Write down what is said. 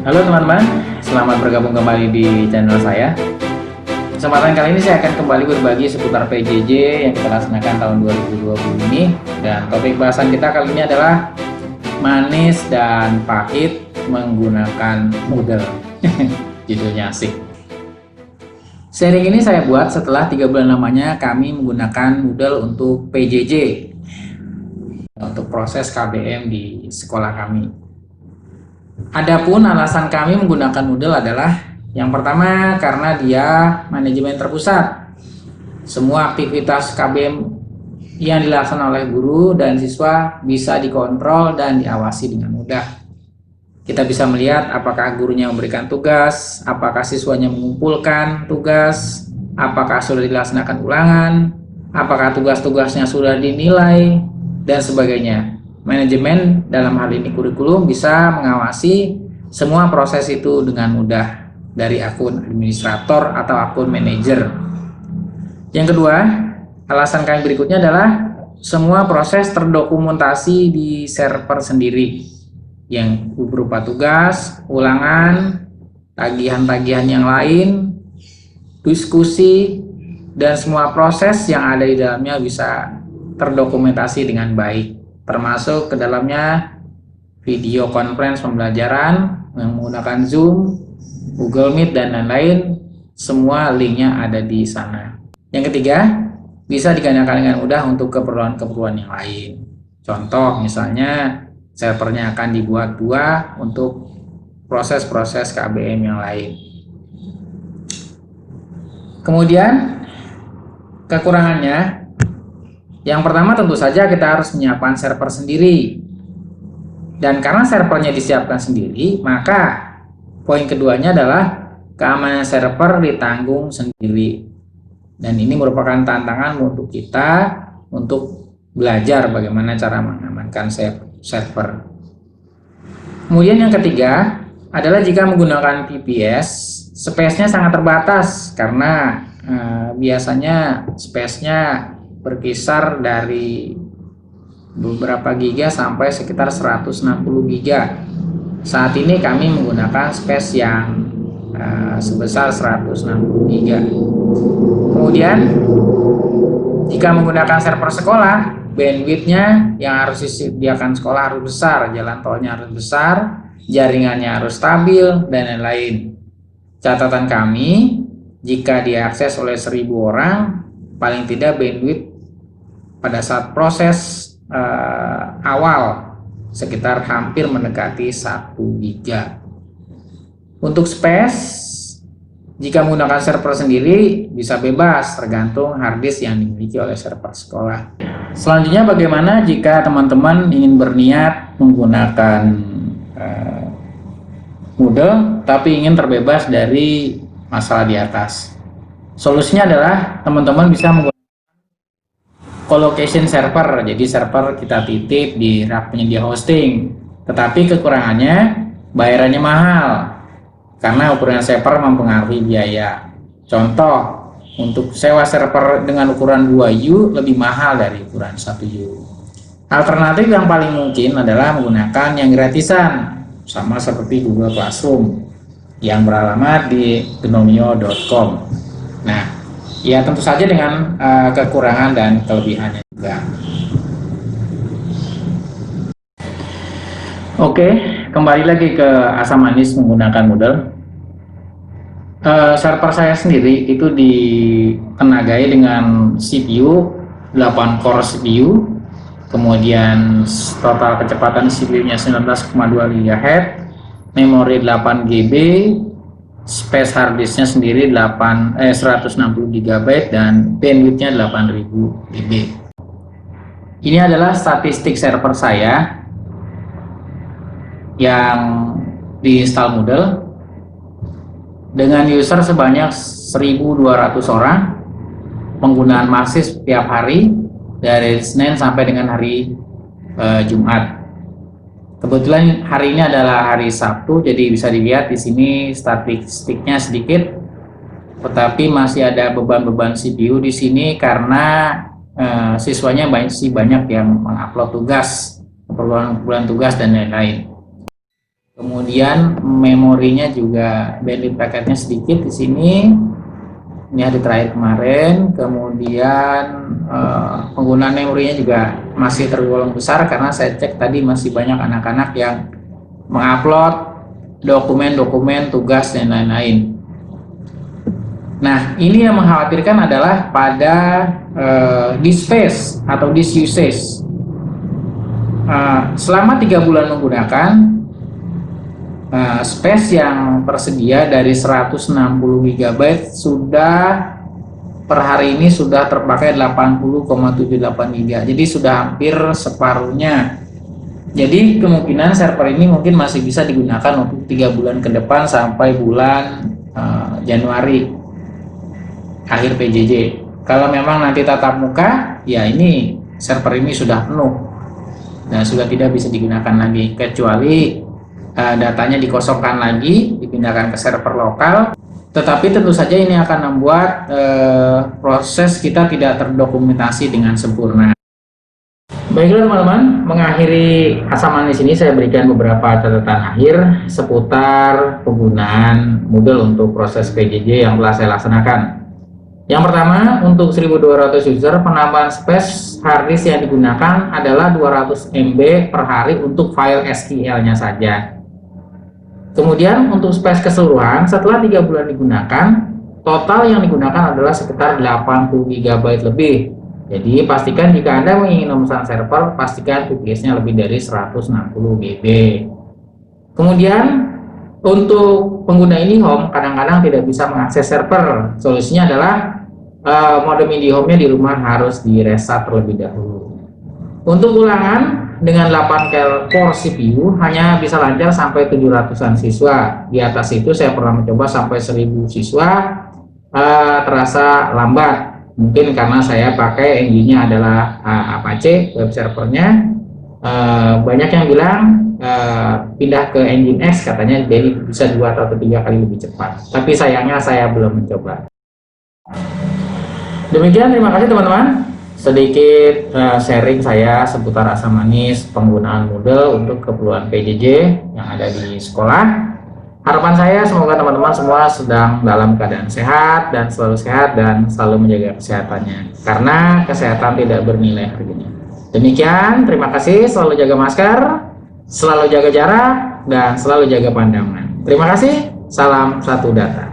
Halo teman-teman, selamat bergabung kembali di channel saya. Kesempatan kali ini saya akan kembali berbagi seputar PJJ yang kita laksanakan tahun 2020 ini. Dan topik bahasan kita kali ini adalah manis dan pahit menggunakan Moodle. Judulnya asik. Sharing ini saya buat setelah 3 bulan lamanya kami menggunakan Moodle untuk PJJ, untuk proses KBM di sekolah kami. Adapun alasan kami menggunakan Moodle adalah yang pertama karena dia manajemen terpusat. Semua aktivitas KBM yang dilaksanakan oleh guru dan siswa bisa dikontrol dan diawasi dengan mudah. Kita bisa melihat apakah gurunya memberikan tugas, apakah siswanya mengumpulkan tugas, apakah sudah dilaksanakan ulangan, apakah tugas-tugasnya sudah dinilai, dan sebagainya. Manajemen dalam hal ini kurikulum bisa mengawasi semua proses itu dengan mudah dari akun administrator atau akun manajer. Yang kedua, alasan kami berikutnya adalah semua proses terdokumentasi di server sendiri yang berupa tugas, ulangan, tagihan-tagihan yang lain, diskusi, dan semua proses yang ada di dalamnya bisa terdokumentasi dengan baik. Termasuk ke dalamnya video conference pembelajaran yang menggunakan Zoom, Google Meet, dan lain-lain. Semua linknya ada di sana. Yang ketiga, bisa digandakan dengan mudah untuk keperluan-keperluan yang lain. Contoh misalnya servernya akan dibuat dua untuk proses-proses KBM yang lain. Kemudian kekurangannya, yang pertama tentu saja kita harus menyiapkan server sendiri. Dan karena servernya disiapkan sendiri, maka poin keduanya adalah keamanan server ditanggung sendiri. Dan ini merupakan tantangan untuk kita untuk belajar bagaimana cara mengamankan server. Kemudian yang ketiga adalah jika menggunakan VPS, space-nya sangat terbatas karena biasanya space-nya berkisar dari beberapa giga sampai sekitar 160 giga. Saat ini kami menggunakan space yang sebesar 160 giga. Kemudian jika menggunakan server sekolah, bandwidth-nya yang harus disediakan sekolah harus besar, jalan tolnya harus besar, jaringannya harus stabil, dan lain-lain. Catatan kami, jika diakses oleh 1000 orang, paling tidak bandwidth pada saat proses awal sekitar hampir mendekati 1 giga. Untuk space, jika menggunakan server sendiri bisa bebas tergantung harddisk yang dimiliki oleh server sekolah. Selanjutnya, bagaimana jika teman-teman ingin berniat menggunakan Moodle tapi ingin terbebas dari masalah di atas? Solusinya adalah teman-teman bisa menggunakan colocation server. Jadi server kita titip di rak penyedia hosting, tetapi kekurangannya bayarannya mahal karena ukuran server mempengaruhi biaya. Contoh, untuk sewa server dengan ukuran 2U lebih mahal dari ukuran 1U. Alternatif yang paling mungkin adalah menggunakan yang gratisan, sama seperti Google Classroom yang beralamat di gnomio.com. Nah, ya tentu saja dengan kekurangan dan kelebihannya juga. Oke, kembali lagi ke asam manis menggunakan Moodle. Server saya sendiri itu ditenagai dengan CPU 8 core CPU, kemudian total kecepatan CPU-nya 19,2 GHz, memori 8 GB, space harddisknya sendiri 160 GB, dan bandwidthnya 8000 GB. Ini adalah statistik server saya yang diinstal Moodle dengan user sebanyak 1200 orang, penggunaan masif setiap hari dari Senin sampai dengan hari Jumat. Kebetulan hari ini adalah hari Sabtu, jadi bisa dilihat di sini statistiknya sedikit, tetapi masih ada beban-beban CPU di sini karena siswanya banyak yang mengupload tugas, keperluan tugas dan lain-lain. Kemudian memorinya juga bandwidth paketnya sedikit di sini. Ini hari terakhir kemarin. Kemudian penggunaan memorinya juga masih tergolong besar karena saya cek tadi masih banyak anak-anak yang mengupload dokumen-dokumen, tugas dan lain-lain. Nah, ini yang mengkhawatirkan adalah pada disk space atau disk usage. Selama 3 bulan menggunakan, space yang tersedia dari 160 GB sudah per hari ini sudah terpakai 80,78 GB. Jadi sudah hampir separuhnya. Jadi kemungkinan server ini mungkin masih bisa digunakan untuk 3 bulan ke depan sampai bulan Januari akhir PJJ. Kalau memang nanti tatap muka, ya ini server ini sudah penuh dan sudah tidak bisa digunakan lagi, kecuali datanya dikosongkan lagi, dipindahkan ke server lokal. Tetapi tentu saja ini akan membuat proses kita tidak terdokumentasi dengan sempurna. Baiklah teman-teman, mengakhiri asam manis ini saya berikan beberapa catatan akhir seputar penggunaan Moodle untuk proses PJJ yang telah saya laksanakan. Yang pertama, untuk 1200 user, penambahan space hard disk yang digunakan adalah 200 MB per hari untuk file SQL-nya saja. Kemudian untuk space keseluruhan, setelah 3 bulan digunakan, total yang digunakan adalah sekitar 80 GB lebih. Jadi pastikan jika Anda ingin memesan server, pastikan VPS-nya lebih dari 160 GB. Kemudian untuk pengguna IndiHome kadang-kadang tidak bisa mengakses server. Solusinya adalah modem IndiHome-nya di rumah harus di-reset terlebih dahulu. Untuk ulangan dengan 8 core CPU hanya bisa lancar sampai 700-an siswa. Di atas itu saya pernah mencoba sampai 1000 siswa, terasa lambat. Mungkin karena saya pakai engine-nya adalah Apache web servernya. Banyak yang bilang pindah ke Nginx katanya jadi bisa 2 atau 3 kali lebih cepat. Tapi sayangnya saya belum mencoba. Demikian, terima kasih teman-teman. Sedikit sharing saya seputar asam manis penggunaan Moodle untuk keperluan PJJ yang ada di sekolah. Harapan saya semoga teman-teman semua sedang dalam keadaan sehat dan selalu menjaga kesehatannya, karena kesehatan tidak bernilai harganya. Demikian, terima kasih, selalu jaga masker, selalu jaga jarak, dan selalu jaga pandangan. Terima kasih, salam satu data.